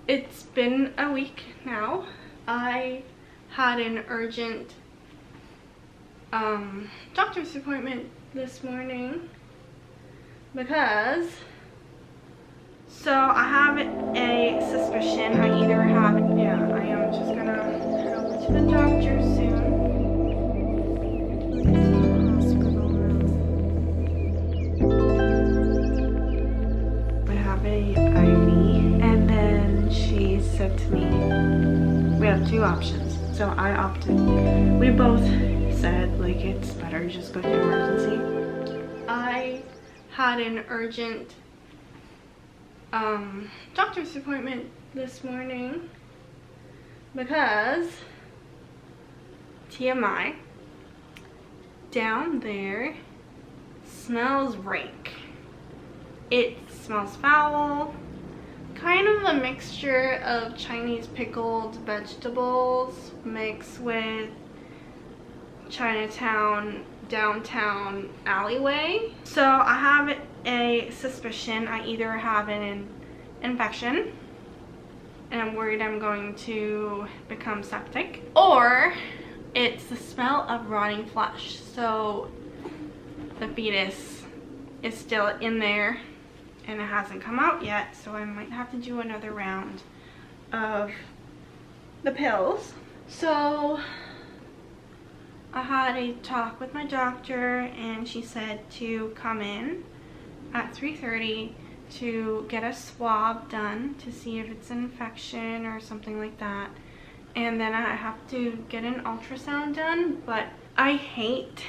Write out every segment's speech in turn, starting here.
It's been a week now. I had an urgent doctor's appointment this morning because I have a suspicion. I either have, I am just gonna head over to the doctor soon. I have a IV, and then she said to me, we have two options. So I opted. We both said like it's better just go to emergency. I had an urgent doctor's appointment this morning because TMI down there smells rank. It smells foul, kind of a mixture of Chinese pickled vegetables mixed with Chinatown downtown alleyway. So I have a suspicion I either have an infection and I'm worried I'm going to become septic, or it's the smell of rotting flesh. So the fetus is still in there and it hasn't come out yet, so I might have to do another round of the pills. So I had a talk with my doctor and she said to come in at 3:30 to get a swab done to see if it's an infection or something like that, and then I have to get an ultrasound done. But I hate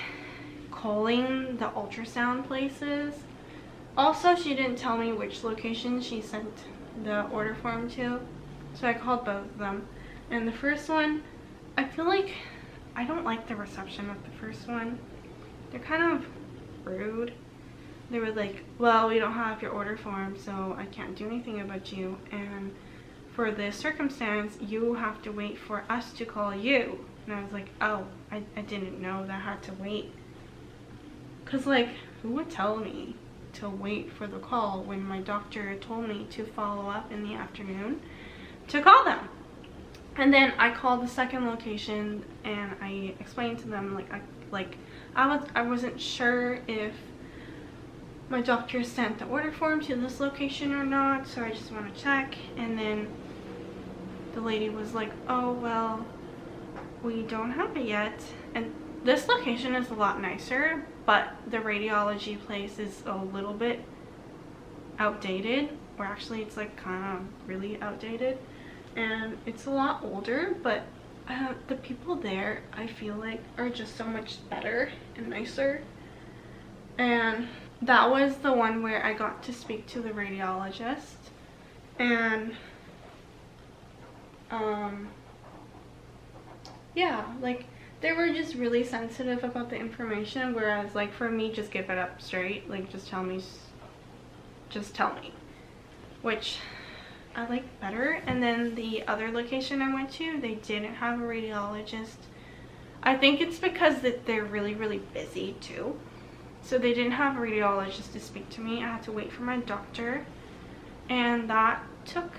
calling the ultrasound places. Also, she didn't tell me which location she sent the order form to, so I called both of them. And the first one, I feel like I don't like the reception of the first one. They're kind of rude. They were like, well, we don't have your order form, so I can't do anything about you, and for this circumstance you have to wait for us to call you. And I was like, oh, I didn't know that I had to wait, because like, who would tell me to wait for the call when my doctor told me to follow up in the afternoon to call them? And then I called the second location and I explained to them I wasn't sure if my doctor sent the order form to this location or not, so I just want to check. And then the lady was like, oh well, we don't have it yet. And this location is a lot nicer, but the radiology place is a little bit outdated, or actually it's like kind of really outdated, and it's a lot older, but the people there I feel like are just so much better and nicer. And that was the one where I got to speak to the radiologist, and yeah, like they were just really sensitive about the information, whereas like for me, just give it up straight, like just tell me, which I like better. And then the other location I went to, they didn't have a radiologist. I think it's because that they're really busy too, so they didn't have a radiologist to speak to me. I had to wait for my doctor, and that took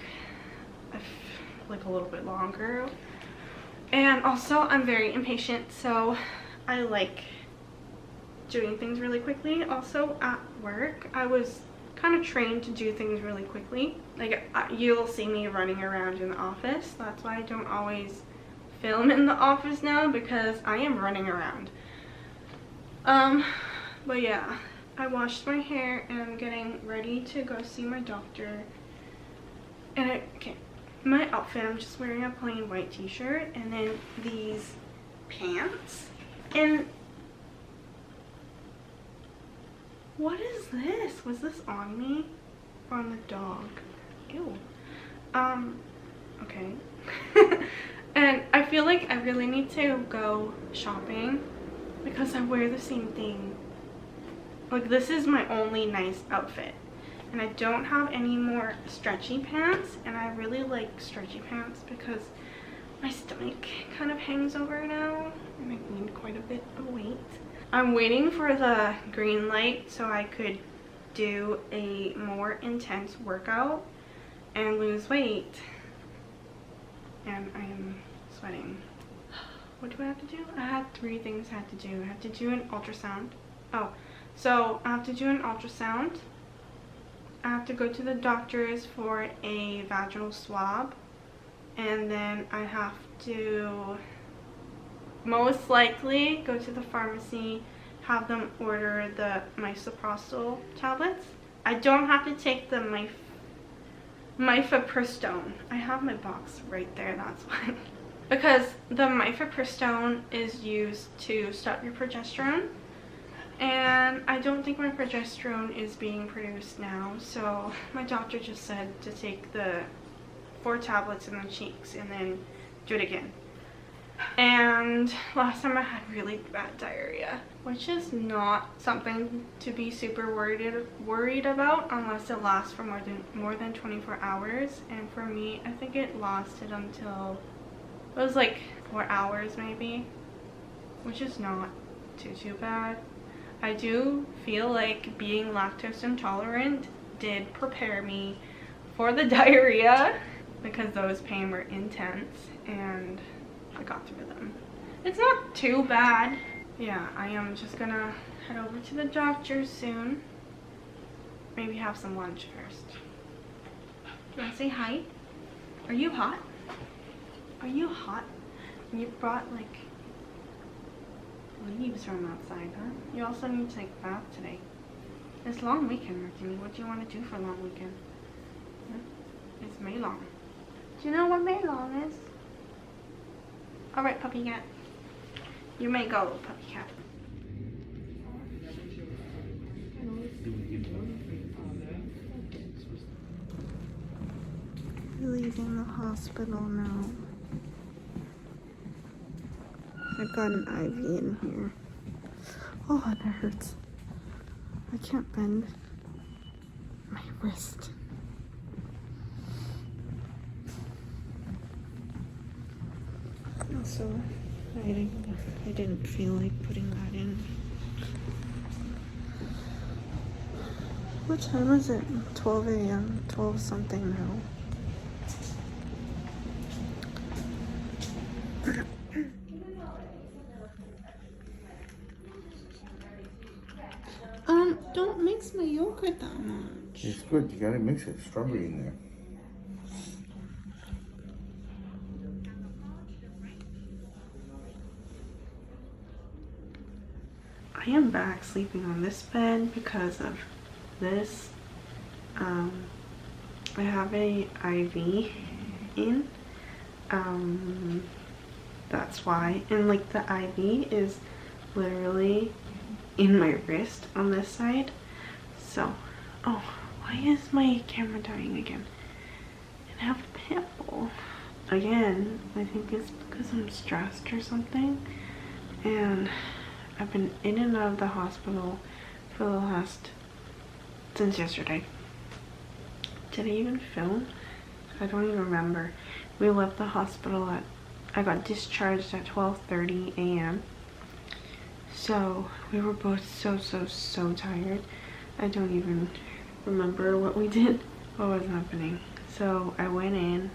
like a little bit longer. And also I'm very impatient, so I like doing things really quickly. Also at work, I was kind of trained to do things really quickly. Like you'll see me running around in the office. That's why I don't always film in the office now, because I am running around. But yeah, I washed my hair and I'm getting ready to go see my doctor. And my outfit, I'm just wearing a plain white t-shirt and then these pants. And what is this? Was this on me or on the dog? Ew. Okay. And I feel like I really need to go shopping because I wear the same thing. Like, this is my only nice outfit, and I don't have any more stretchy pants, and I really like stretchy pants because my stomach kind of hangs over now and I gained quite a bit of weight. I'm waiting for the green light so I could do a more intense workout and lose weight. and I am sweating. What do I have to do? I had 3 things I had to do. I have to do an ultrasound. Oh, so I have to do an ultrasound. I have to go to the doctor's for a vaginal swab. And then I have to most likely go to the pharmacy, have them order the misoprostol tablets. I don't have to take the mifepristone. I have my box right there, that's why. Because the mifepristone is used to stop your progesterone. And I don't think my progesterone is being produced now. So my doctor just said to take the 4 tablets in the cheeks and then do it again. And last time I had really bad diarrhea, which is not something to be super worried about unless it lasts for more than 24 hours. And for me, I think it lasted until it was like 4 hours maybe, which is not too bad. I do feel like being lactose intolerant did prepare me for the diarrhea, because those pains were intense and I got through them. It's not too bad. Yeah, I am just gonna head over to the doctor soon. Maybe have some lunch first. Do you wanna say hi? Are you hot? Are you hot? You brought like leaves from outside, huh? You also need to take a bath today. It's long weekend, Martini. What do you want to do for long weekend? Huh? It's May long. Do you know what May long is? Alright, puppy cat. You may go, puppy cat. We're leaving the hospital now. I've got an IV in here. Oh, that hurts. I can't bend my wrist. Also, I didn't feel like putting that in. What time is it? 12 a.m. 12 something now. Don't mix my yogurt that much. It's good. You gotta mix it. Strawberry in there. I am back sleeping on this bed because of this. I have a IV in. That's why. And like the IV is literally in my wrist on this side. So, oh, why is my camera dying again? And I have a pimple. Again, I think it's because I'm stressed or something. And I've been in and out of the hospital for the since yesterday. Did I even film? I don't even remember. We left the hospital I got discharged at 12:30 a.m. So we were both so tired. I don't even remember what we did, what was happening. So I went in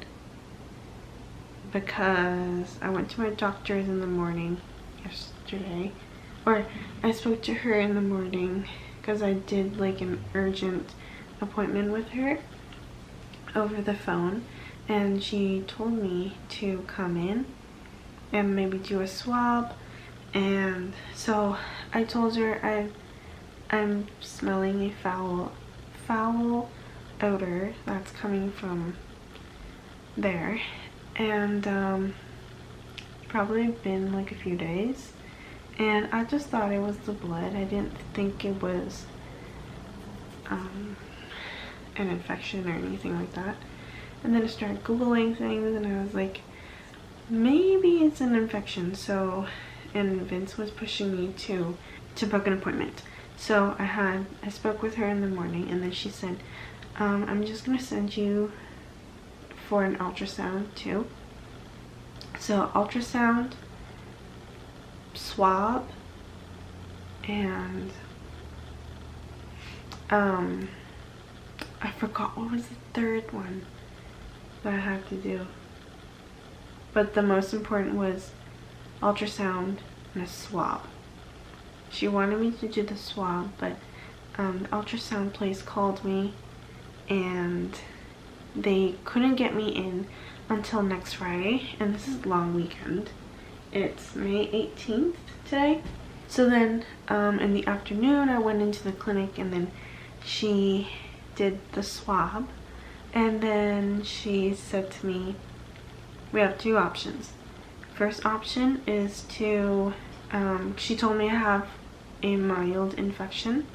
because I went to my doctor's in the morning yesterday. Or I spoke to her in the morning because I did like an urgent appointment with her over the phone, and she told me to come in and maybe do a swab. And so I told her I'm smelling a foul odor that's coming from there, and probably been like a few days. And I just thought it was the blood. I didn't think it was an infection or anything like that. And then I started Googling things, and I was like, maybe it's an infection. So, and Vince was pushing me to book an appointment. So I spoke with her in the morning, and then she said, I'm just gonna send you for an ultrasound too. So ultrasound, swab, and I forgot what was the third one that I have to do. but the most important was ultrasound and a swab. She wanted me to do the swab, but the ultrasound place called me and they couldn't get me in until next Friday, and this is long weekend. It's May 18th today. So then in the afternoon I went into the clinic, and then she did the swab, and then she said to me, we have two options. First option is to she told me I have a mild infection,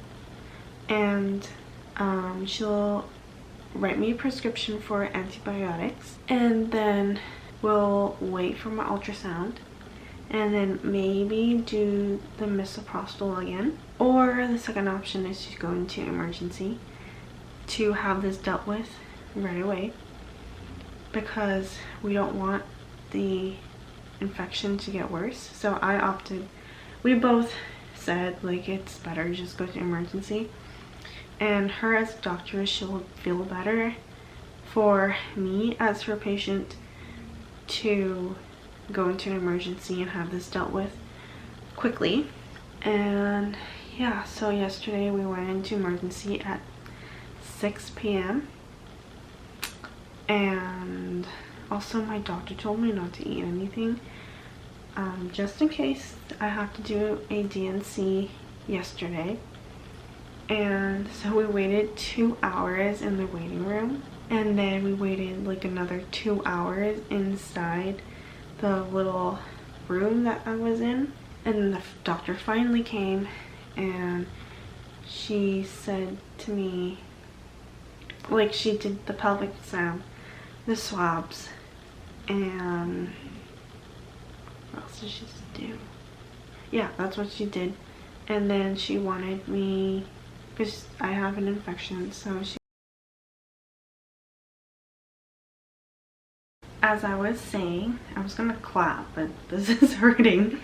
and she'll write me a prescription for antibiotics, and then we'll wait for my ultrasound, and then maybe do the misoprostol again. Or the second option is to go into emergency to have this dealt with right away, because we don't want the infection to get worse. So I opted, we both said like it's better just go to emergency, and her as a doctor, she'll feel better for me as her patient to go into an emergency and have this dealt with quickly. And yeah, so yesterday we went into emergency at 6 p.m. and also my doctor told me not to eat anything, just in case I have to do a DNC yesterday. And so we waited 2 hours in the waiting room, and then we waited like another 2 hours inside the little room that I was in. And then the doctor finally came, and she said to me, like, she did the pelvic exam, the swabs, and what else did she do? Yeah, that's what she did. And then she wanted me, because I have an infection, so she, as I was saying, I was gonna clap, but this is hurting.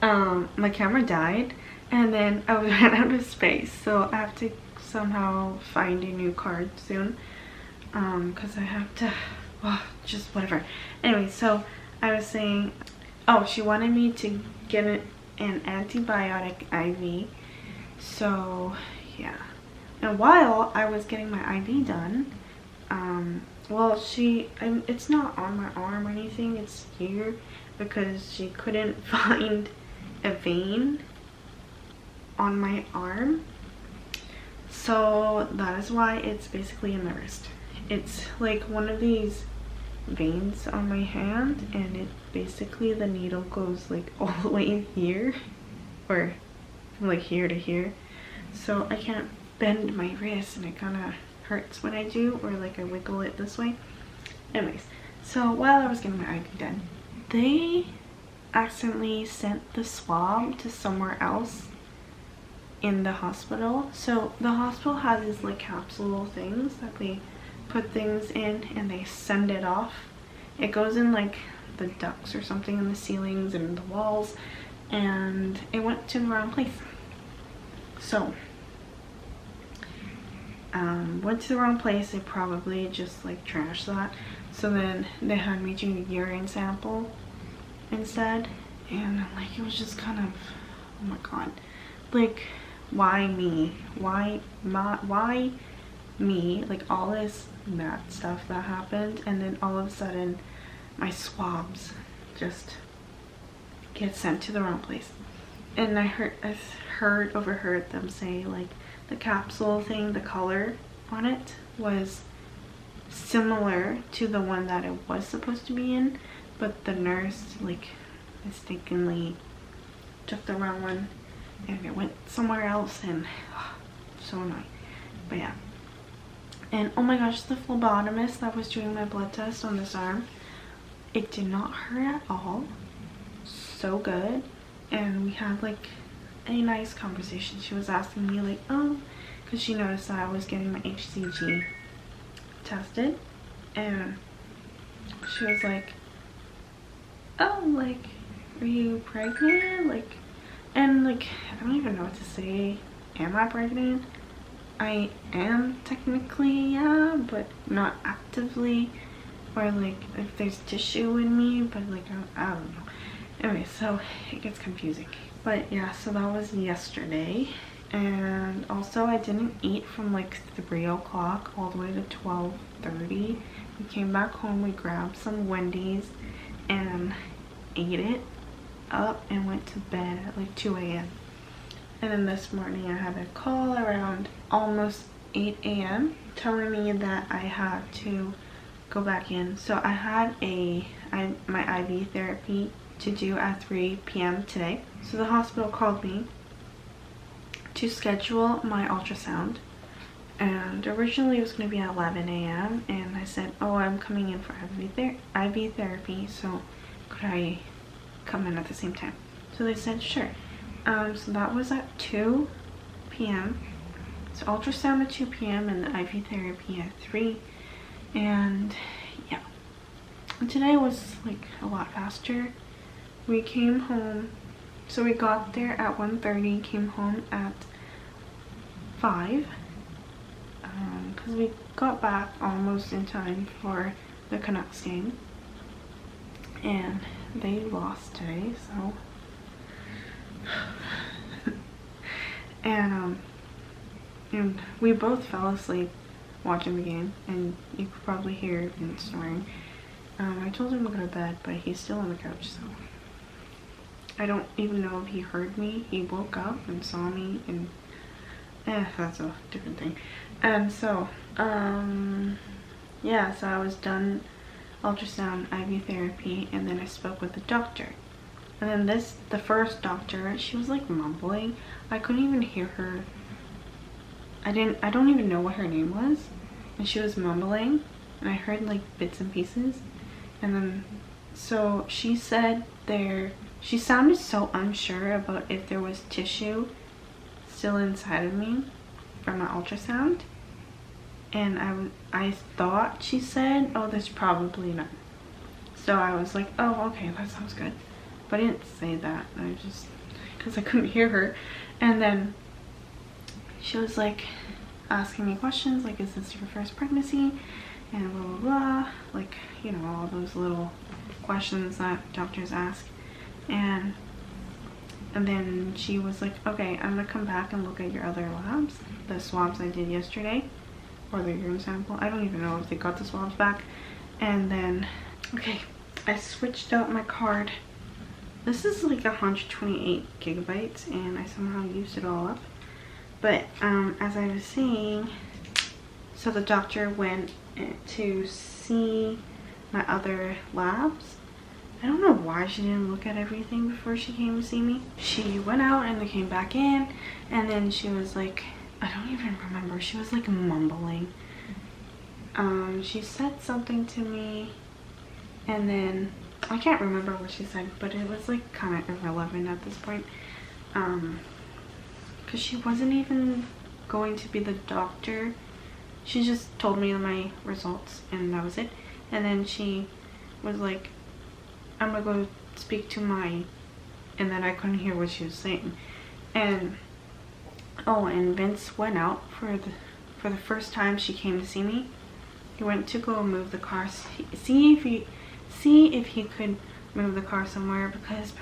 My camera died, and then I ran out of space, so I have to somehow find a new card soon, because I have to, well, just whatever. Anyway, so I was saying, oh, she wanted me to get an antibiotic IV. So yeah, and while I was getting my IV done, well, it's not on my arm or anything, it's here, because she couldn't find a vein on my arm, so that is why it's basically in my wrist. It's like one of these veins on my hand, and it basically, the needle goes like all the way in here, or from like here to here, so I can't bend my wrist, and it kind of hurts when I do, or like I wiggle it this way. Anyways, so while I was getting my IV done, they accidentally sent the swab to somewhere else in the hospital. So the hospital has these like capsule things that they put things in, and they send it off. It goes in like the ducts or something in the ceilings and the walls, and it went to the wrong place. So went to the wrong place. They probably just like trashed that, so then they had me do a urine sample instead, and like it was just kind of, oh my god, like, why me? Why me? Like all this mad stuff that happened, and then all of a sudden my swabs just get sent to the wrong place. And I overheard them say like the capsule thing, the color on it was similar to the one that it was supposed to be in, but the nurse like mistakenly took the wrong one, and it went somewhere else, and so annoying. But yeah, and oh my gosh, the phlebotomist that was doing my blood test on this arm, it did not hurt at all. So good. And we had like a nice conversation. She was asking me like, oh, because she noticed that I was getting my HCG tested, and she was like, oh, like, are you pregnant? Like, and like, I don't even know what to say. Am I pregnant? I am technically, yeah, but not actively. or like if there's tissue in me, but like I don't know. Anyway, so it gets confusing. But yeah, so that was yesterday. And also I didn't eat from like 3 o'clock all the way to 12:30. We came back home, we grabbed some Wendy's and ate it up and went to bed at like 2 a.m. And then this morning I had a call around almost 8 a.m. telling me that I had to go back in. So I had my IV therapy to do at 3 p.m. today. So the hospital called me to schedule my ultrasound, and originally it was going to be at 11 a.m. and I said, oh, I'm coming in for IV therapy, so could I come in at the same time? So they said sure. So that was at 2 p.m. So ultrasound at 2 p.m. and the IV therapy at 3. And yeah, and today was like a lot faster. We came home, so we got there at 1:30, came home at 5, because we got back almost in time for the Canucks game, and they lost today, so and we both fell asleep watching the game, and you could probably hear him snoring. I told him to go to bed, but he's still on the couch, so I don't even know if he heard me. He woke up and saw me, and that's a different thing. And so yeah, so I was done ultrasound, IV therapy, and then I spoke with the doctor. And then the first doctor, she was like mumbling. I couldn't even hear her. I don't even know what her name was, and she was mumbling, and I heard like bits and pieces. And then so she said she sounded so unsure about if there was tissue still inside of me from my ultrasound, and I thought she said, oh, there's probably none. So I was like, oh, okay, that sounds good. But I didn't say that. I just, because I couldn't hear her. And then she was like asking me questions like, is this your first pregnancy? And blah, blah, blah. Like, you know, all those little questions that doctors ask. And then she was like, okay, I'm gonna come back and look at your other labs, the swabs I did yesterday, or the urine sample. I don't even know if they got the swabs back. And then, okay, I switched out my card. This is like 128 gigabytes, and I somehow used it all up. But as I was saying, so the doctor went to see my other labs. I don't know why she didn't look at everything before she came to see me. She went out and then came back in, and then she was like, I don't even remember, she was like mumbling. She said something to me, and then I can't remember what she said, but it was like kind of irrelevant at this point, because she wasn't even going to be the doctor. She just told me my results, and that was it. And then she was like, I'm gonna go speak to my, and then I couldn't hear what she was saying. And oh, and Vince went out for the first time she came to see me. He went to go move the car, see if he could move the car somewhere, because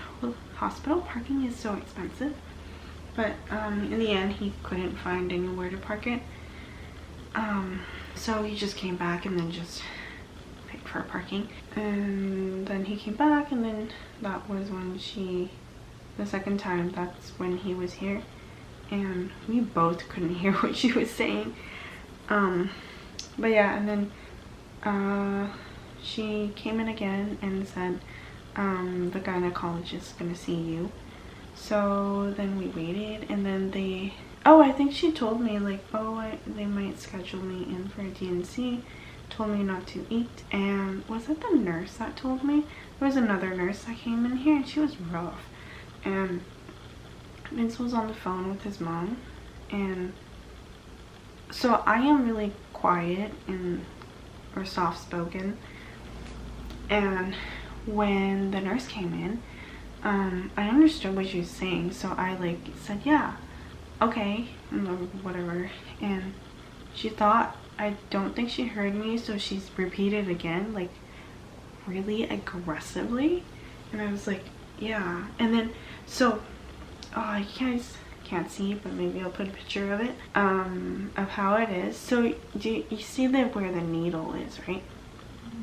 hospital parking is so expensive. But in the end, he couldn't find anywhere to park it. So he just came back and then just paid for parking. And then he came back, and then that was when the second time, that's when he was here. And we both couldn't hear what she was saying. But yeah, and then she came in again and said, the gynecologist is gonna see you. So then we waited, and then I think she told me like, they might schedule me in for a DNC, told me not to eat. And was it the nurse that told me? There was another nurse that came in here, and she was rough. And Vince was on the phone with his mom, and so I am really quiet or soft-spoken. And when the nurse came in, I understood what she was saying, so I said, yeah, okay, whatever. And she thought I don't think she heard me, so she's repeated again, like really aggressively. And I was like, yeah. And then, so, oh, you guys can't see, but maybe I'll put a picture of it, of how it is. So do you see that where the needle is, right?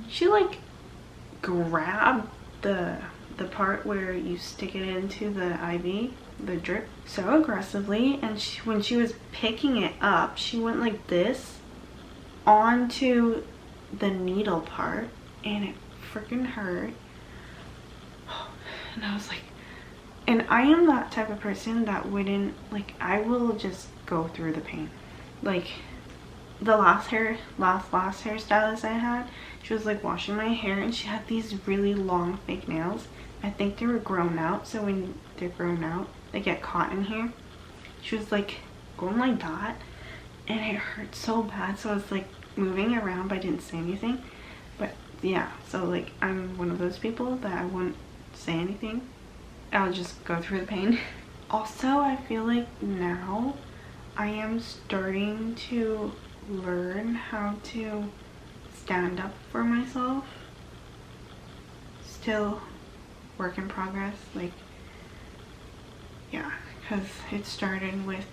She like grabbed the part where you stick it into the IV, the drip, so aggressively. And when she was picking it up, she went like this onto the needle part, and it freaking hurt. And I was like, and I am that type of person that wouldn't, like, I will just go through the pain. Like the last hairstylist I had, she was like washing my hair, and she had these really long fake nails. I think they were grown out, so when they're grown out, they get caught in here. She was like going like that, and it hurt so bad. So I was like moving around, but I didn't say anything. But yeah, so like I'm one of those people that I wouldn't say anything. I'll just go through the pain. Also, I feel like now I am starting to learn how to stand up for myself. Still work in progress, like, yeah, because it started with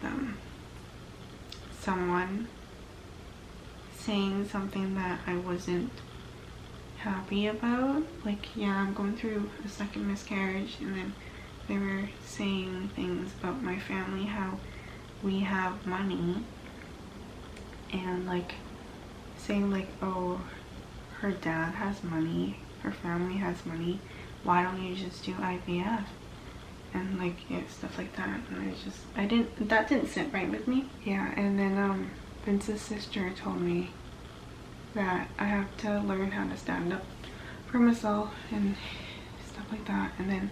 someone saying something that I wasn't happy about. Like, yeah, I'm going through a second miscarriage, and then they were saying things about my family, how we have money, and like saying like, oh, her dad has money, her family has money, why don't you just do IVF? And like, yeah, stuff like that. And that didn't sit right with me. Yeah. And then Vince's sister told me that I have to learn how to stand up for myself and stuff like that. And then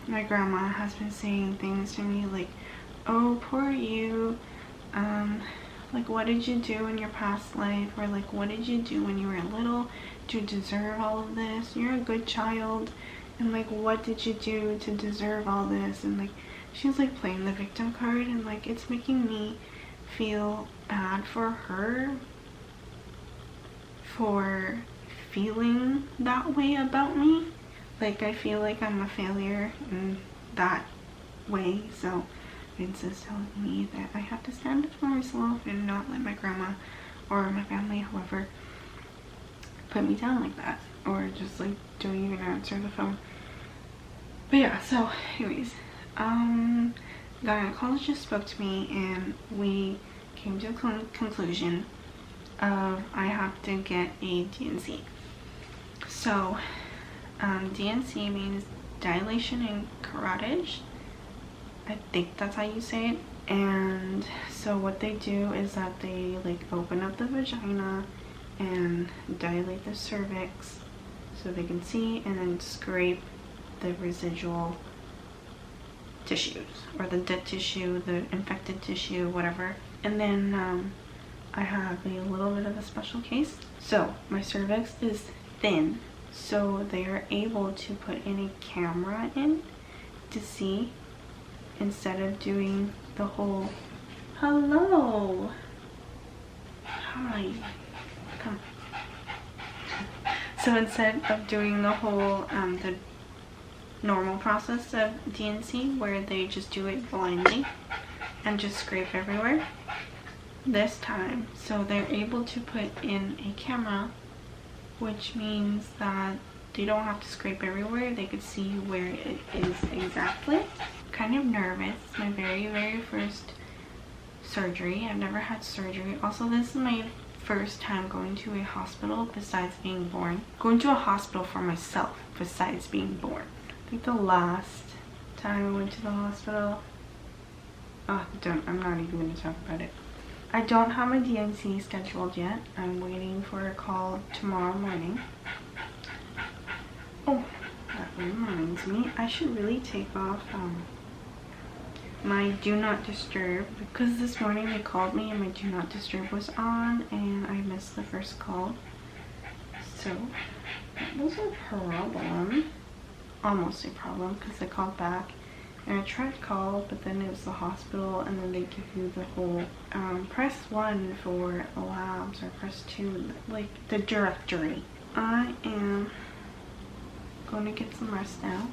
my grandma has been saying things to me like, oh, poor you, like, what did you do in your past life? Or like, what did you do when you were little to deserve all of this? You're a good child, and like, what did you do to deserve all this? And like, she's like playing the victim card, and like, it's making me feel bad for her for feeling that way about me. Like, I feel like I'm a failure in that way. So Vince is telling me that I have to stand up for myself and not let my grandma or my family, whoever, put me down like that, or just like don't even answer the phone. But yeah, so anyways, the gynecologist spoke to me, and we came to a conclusion of I have to get a DNC. So DNC means dilation and carotid. I think that's how you say it. And so what they do is that they like open up the vagina and dilate the cervix so they can see, and then scrape the residual tissues, or the dead tissue, the infected tissue, whatever. And then I have a little bit of a special case. So my cervix is thin, so they are able to put in a camera in to see, instead of doing the whole, hello, hi, come. So instead of doing the whole the normal process of DNC, where they just do it blindly and just scrape everywhere, this time, so they're able to put in a camera, which means that they don't have to scrape everywhere. They could see where it is exactly. Kind of nervous. It's my very first surgery. I've never had surgery. Also, this is my first time going to a hospital besides being born. Going to a hospital for myself besides being born. I think the last time I went to the hospital, I'm not even going to talk about it. I don't have my DNC scheduled yet. I'm waiting for a call tomorrow morning. Oh, that reminds me, I should really take off my do not disturb, because this morning they called me and my do not disturb was on and I missed the first call. So that was a problem. Almost a problem, because I called back And I tried to call, but then it was the hospital, and then they give you the whole press 1 for labs or press 2, like the directory. I am going to get some rest now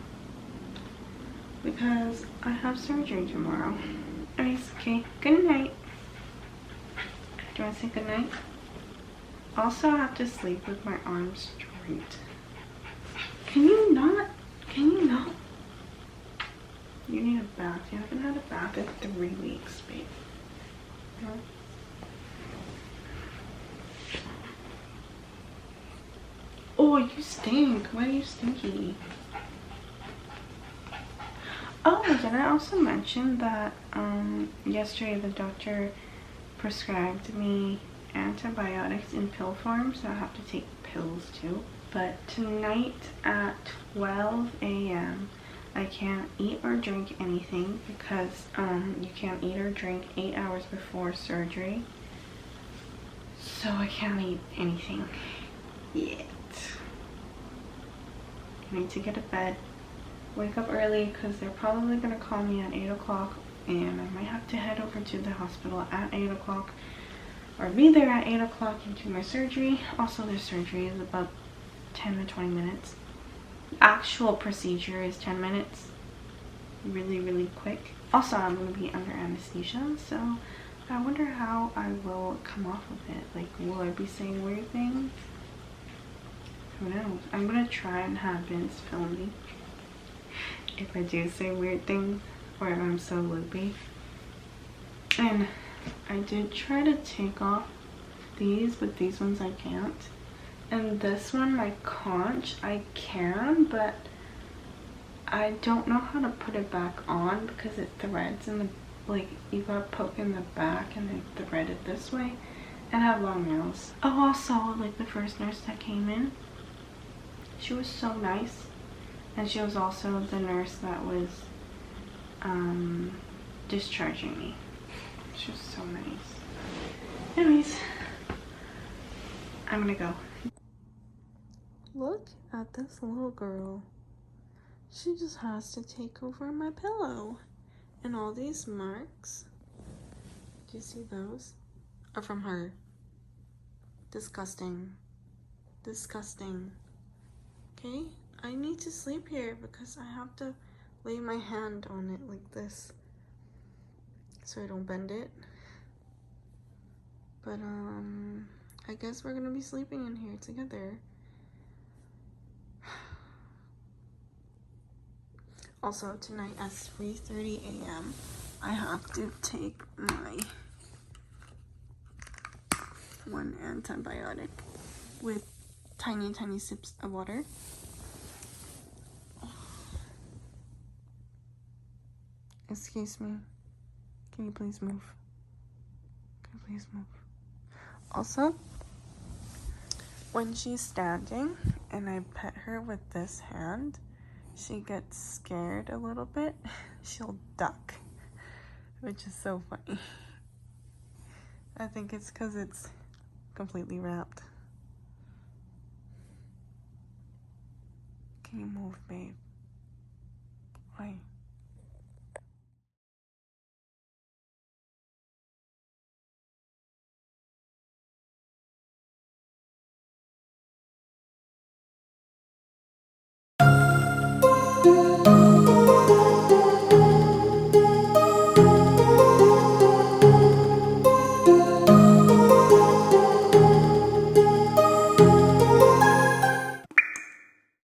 because I have surgery tomorrow. Anyways, okay, good night. Do you want to say good night? Also, I have to sleep with my arms straight. Can you not? Can you not? You need a bath. You haven't had a bath in 3 weeks, babe. No? Oh, you stink. Why are you stinky? Oh, did I also mention that yesterday the doctor prescribed me antibiotics in pill form, so I have to take pills too. But tonight at 12 a.m. I can't eat or drink anything because you can't eat or drink 8 hours before surgery. So I can't eat anything yet. I need to get to bed, wake up early because they're probably going to call me at 8 o'clock, and I might have to head over to the hospital at 8 o'clock or be there at 8 o'clock and do my surgery. Also, their surgery is about 10 to 20 minutes. Actual procedure is 10 minutes. Really quick. Also, I'm going to be under anesthesia, so I wonder how I will come off of it. Like, will I be saying weird things? Who knows? I'm going to try and have Vince film me if I do say weird things or if I'm so loopy. And I did try to take off these, but these ones I can't. And this one, my conch, I can, but I don't know how to put it back on because it threads in the, like, you gotta poke in the back and then thread it this way, and I have long nails. Oh, also, like, the first nurse that came in, she was so nice, and she was also the nurse that was discharging me. She was so nice. Anyways, I'm gonna go. Look at this little girl. She just has to take over my pillow. And all these marks, do you see those? Are from her. Disgusting. Disgusting. Okay? I need to sleep here because I have to lay my hand on it like this so I don't bend it. But I guess we're gonna be sleeping in here together. Also, tonight at 3:30 a.m. I have to take my 1 antibiotic with tiny sips of water. Excuse me. Can you please move? Can you please move? Also, when she's standing and I pet her with this hand, she gets scared a little bit. She'll duck, which is so funny. I think it's because it's completely wrapped. Can you move, babe? Why?